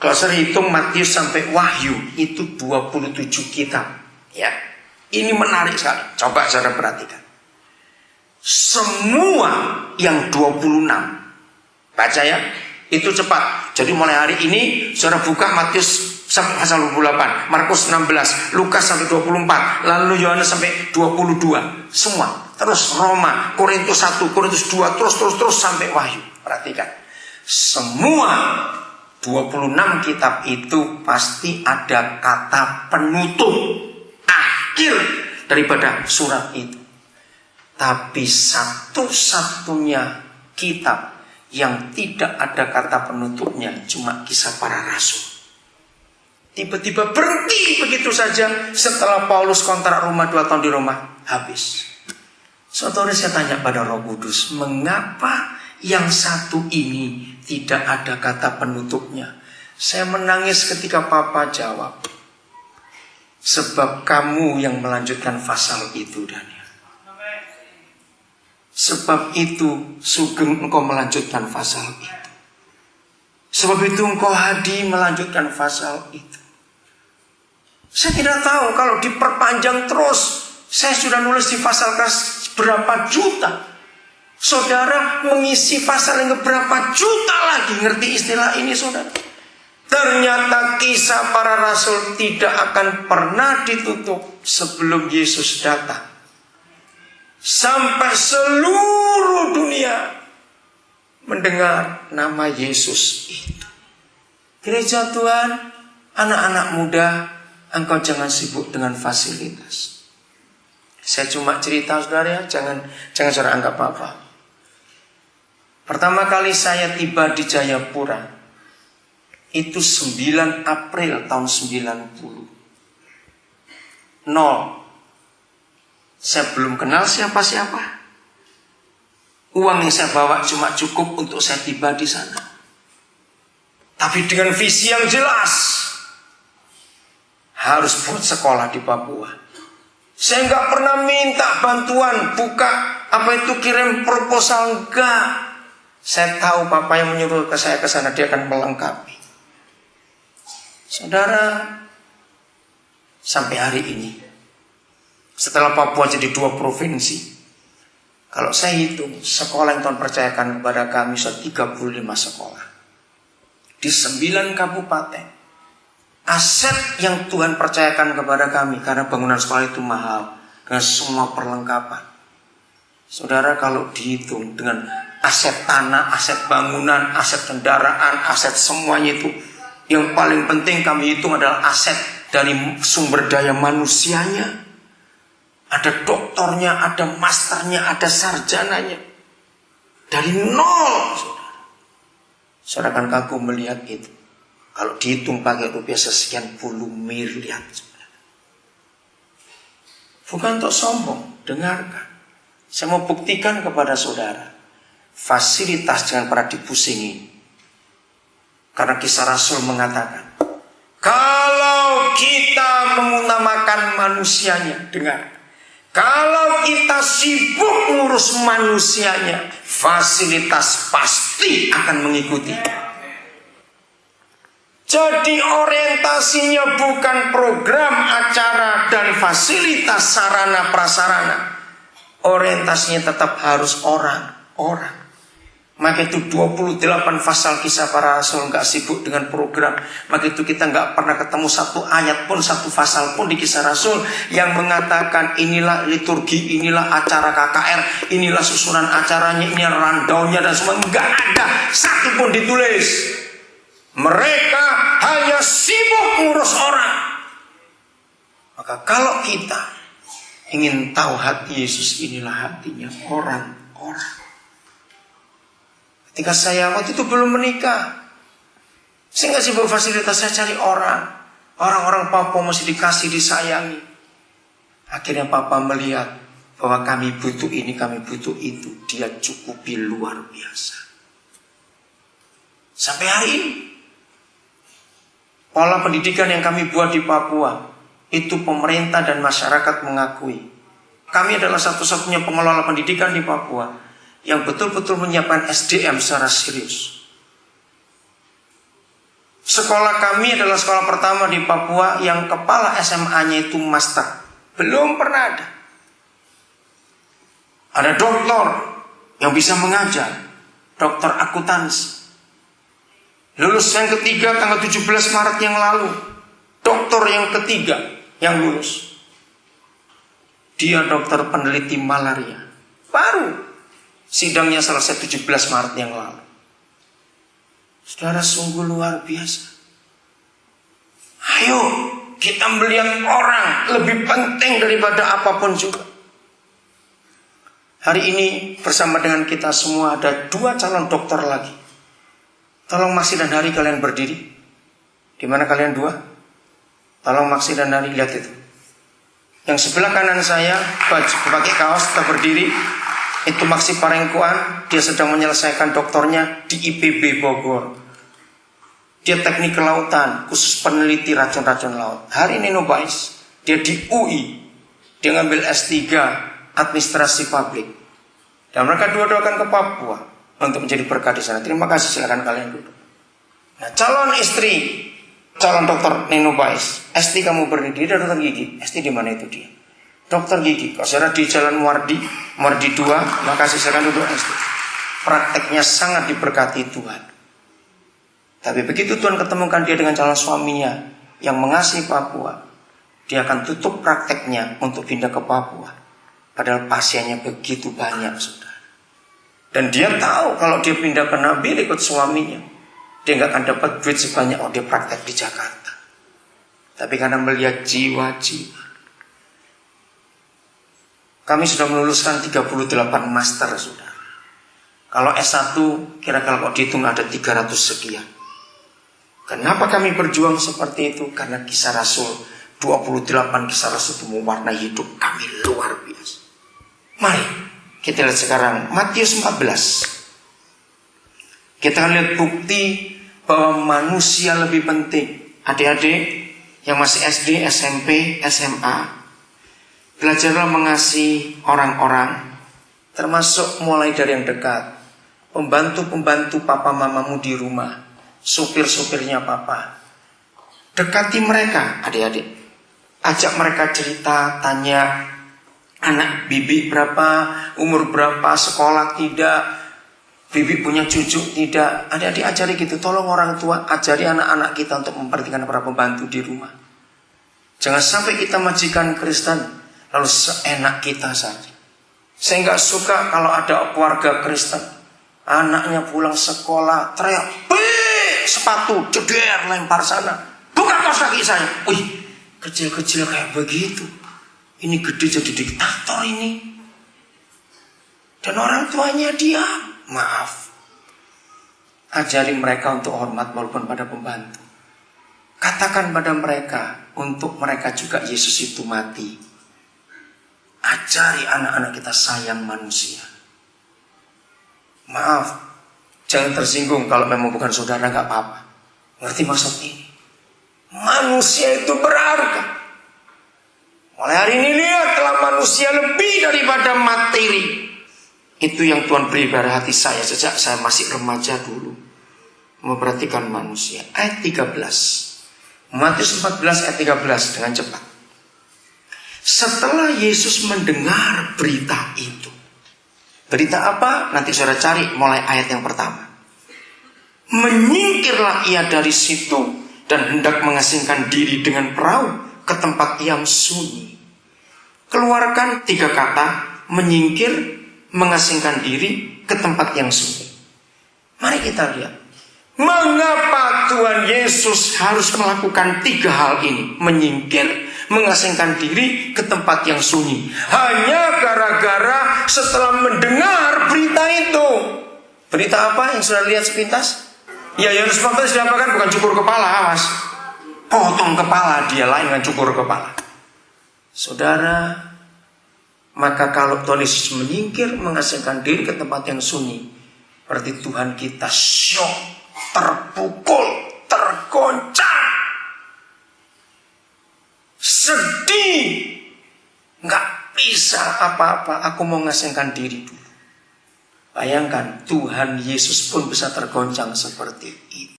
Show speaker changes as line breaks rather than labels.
Kalau saya hitung Matius sampai Wahyu itu 27 kitab. Ya, ini menarik sekali. Coba saudara perhatikan. Semua yang 26, baca ya, itu cepat. Jadi mulai hari ini saudara buka Matius sampai pasal 28, Markus 16, Lukas sampai 24, lalu Yohanes sampai 22. Semua. Terus Roma, Korintus 1, Korintus 2, terus sampai Wahyu. Perhatikan. Semua 26 kitab itu pasti ada kata penutup akhir daripada surat itu. Tapi satu-satunya kitab yang tidak ada kata penutupnya cuma Kisah Para Rasul. Tiba-tiba berhenti begitu saja setelah Paulus kontrak rumah 2 tahun di Roma, habis. Saudara, saya tanya pada Roh Kudus, mengapa yang satu ini tidak ada kata penutupnya? Saya menangis ketika Papa jawab, sebab kamu yang melanjutkan pasal itu, Daniel. Sebab itu Sugeng engkau melanjutkan pasal itu. Sebab itu engkau Hadi melanjutkan pasal itu. Saya tidak tahu kalau diperpanjang terus. Saya sudah nulis di pasal berapa juta. Saudara mengisi pasal yang berapa juta lagi. Ngerti istilah ini saudara? Ternyata Kisah Para Rasul tidak akan pernah ditutup sebelum Yesus datang. Sampai seluruh dunia mendengar nama Yesus itu. Gereja Tuhan, anak-anak muda, engkau jangan sibuk dengan fasilitas. Saya cuma cerita saudara ya, jangan saudara anggap apa-apa. Pertama kali saya tiba di Jayapura itu 9 April tahun 90. Saya belum kenal siapa-siapa. Uang yang saya bawa cuma cukup untuk saya tiba di sana. Tapi dengan visi yang jelas, harus buat sekolah di Papua. Saya nggak pernah minta bantuan, kirim proposal, enggak. Saya tahu Papa yang menyuruh saya ke sana, dia akan melengkapi. Saudara, sampai hari ini, setelah Papua jadi 2 provinsi, kalau saya hitung sekolah yang Tuhan percayakan kepada kami 35 sekolah di 9 kabupaten. Aset yang Tuhan percayakan kepada kami, karena bangunan sekolah itu mahal dengan semua perlengkapan. Saudara, kalau dihitung dengan aset tanah, aset bangunan, aset kendaraan, aset semuanya itu, yang paling penting kami hitung adalah aset dari sumber daya manusianya. Ada doktornya, ada masternya, ada sarjananya. Dari nol, saudara. Saudara akan kagum melihat itu. Kalau dihitung pakai rupiah sekian puluh miliar. Saudara. Bukan untuk sombong, dengarkan. Saya mau buktikan kepada saudara. Fasilitas jangan pernah dipusingi. Karena Kisah Rasul mengatakan, kalau kita mengutamakan manusianya, dengar. Kalau kita sibuk ngurus manusianya, fasilitas pasti akan mengikuti. Jadi orientasinya bukan program, acara, dan fasilitas sarana prasarana. Orientasinya tetap harus orang. Maka itu 28 pasal Kisah Para Rasul gak sibuk dengan program. Maka itu kita gak pernah ketemu satu ayat pun, satu pasal pun di Kisah Rasul yang mengatakan inilah liturgi, inilah acara KKR, inilah susunan acaranya, ini rundownnya dan semua. Gak ada satu pun ditulis. Mereka hanya sibuk ngurus orang. Maka kalau kita ingin tahu hati Yesus, inilah hatinya orang-orang. Ketika saya waktu itu belum menikah, saya nggak sibuk fasilitas, saya cari orang. Orang-orang Papua masih dikasih, disayangi. Akhirnya Papa melihat bahwa kami butuh ini, kami butuh itu. Dia cukupi luar biasa. Sampai hari ini, pola pendidikan yang kami buat di Papua, itu pemerintah dan masyarakat mengakui. Kami adalah satu-satunya pengelola pendidikan di Papua yang betul-betul menyiapkan SDM secara serius. Sekolah kami adalah sekolah pertama di Papua yang kepala SMA-nya itu master. Belum pernah ada. Ada doktor yang bisa mengajar, dokter akuntansi. Lulus yang ketiga tanggal 17 Maret yang lalu. Dokter yang ketiga yang lulus. Dia dokter peneliti malaria. Baru sidangnya selesai 17 Maret yang lalu. Saudara, sungguh luar biasa. Ayo kita melihat orang lebih penting daripada apapun juga. Hari ini bersama dengan kita semua ada 2 calon dokter lagi. Tolong Maksi dan Hari kalian berdiri. Di mana kalian 2? Tolong Maksi dan Hari lihat itu. Yang sebelah kanan saya pakai kaos tetap berdiri. Itu Maksi Parengkuan. Dia sedang menyelesaikan doktornya di IPB Bogor. Dia teknik kelautan, khusus peneliti racun-racun laut. Hari ini Nobais, dia di UI. Dia ngambil S3 administrasi publik. Dan mereka dua akan ke Papua untuk menjadi berkat di sana. Terima kasih, silakan kalian duduk. Nah, calon istri, calon dokter Nino Bais. ST kamu berdiri, dia dokter gigi. ST di mana itu dia? Dokter gigi. Kalau saudara di Jalan Muardi 2, makasih, silakan duduk ST. Prakteknya sangat diberkati Tuhan. Tapi begitu Tuhan ketemukan dia dengan calon suaminya yang mengasihi Papua, dia akan tutup prakteknya untuk pindah ke Papua. Padahal pasiennya begitu banyak, saudara. Dan dia tahu kalau dia pindah ke Nabil ikut suaminya, dia nggak akan dapat duit sebanyak dia praktek di Jakarta. Tapi karena melihat jiwa-jiwa, kami sudah meluluskan 38 master, saudara. Kalau S1 kira-kira kalau dihitung ada 300 sekian. Kenapa kami berjuang seperti itu? Karena kisah Rasul 28 kisah Rasul itu mewarnai hidup kami luar biasa. Mari kita lihat sekarang Matius 14. Kita lihat bukti bahwa manusia lebih penting. Adik-adik yang masih SD, SMP, SMA, belajarlah mengasihi orang-orang, termasuk mulai dari yang dekat. Pembantu-pembantu papa mamamu di rumah, supir-supirnya papa. Dekati mereka, adik-adik. Ajak mereka cerita, tanya anak bibi berapa, umur berapa, sekolah tidak, bibi punya cucu tidak. Adik-adik ajari gitu. Tolong orang tua ajari anak-anak kita untuk memperhatikan para pembantu di rumah. Jangan sampai kita majikan Kristen lalu seenak kita saja. Saya nggak suka kalau ada keluarga Kristen, anaknya pulang sekolah teriak, sepatu jeder lempar sana, buka kaos kaki saya. Wih, kecil-kecil kayak begitu, ini gede jadi diktator ini. Dan orang tuanya diam. Maaf, ajari mereka untuk hormat walaupun pada pembantu. Katakan pada mereka untuk mereka juga Yesus itu mati. Ajari anak-anak kita sayang manusia. Maaf, jangan tersinggung kalau memang bukan saudara, gak apa-apa. Ngerti maksud ini? Manusia itu berharga. Mulai hari ini lihatlah manusia lebih daripada materi. Itu yang Tuhan beri pada hati saya sejak saya masih remaja dulu. Memperhatikan manusia. Ayat 13. Matius 14 ayat 13 dengan cepat. Setelah Yesus mendengar berita itu. Berita apa? Nanti saudara cari mulai ayat yang pertama. Menyingkirlah ia dari situ dan hendak mengasingkan diri dengan perahu ke tempat yang sunyi. Keluarkan 3 kata, menyingkir, mengasingkan diri ke tempat yang sunyi. Mari kita lihat. Mengapa Tuhan Yesus harus melakukan 3 hal ini? Menyingkir, mengasingkan diri ke tempat yang sunyi. Hanya gara-gara setelah mendengar berita itu. Berita apa yang sudah lihat sepintas? Ya, Yohanes Pembaptis diapakan bukan cukur kepala, awas. Potong kepala, dia lain dengan cukur kepala. Saudara, maka kalau Tuhan Yesus menyingkir, mengasingkan diri ke tempat yang sunyi, berarti Tuhan kita syok, terpukul, tergoncang, sedih, nggak bisa apa-apa. Aku mau ngasingkan diri dulu. Bayangkan, Tuhan Yesus pun bisa tergoncang seperti itu.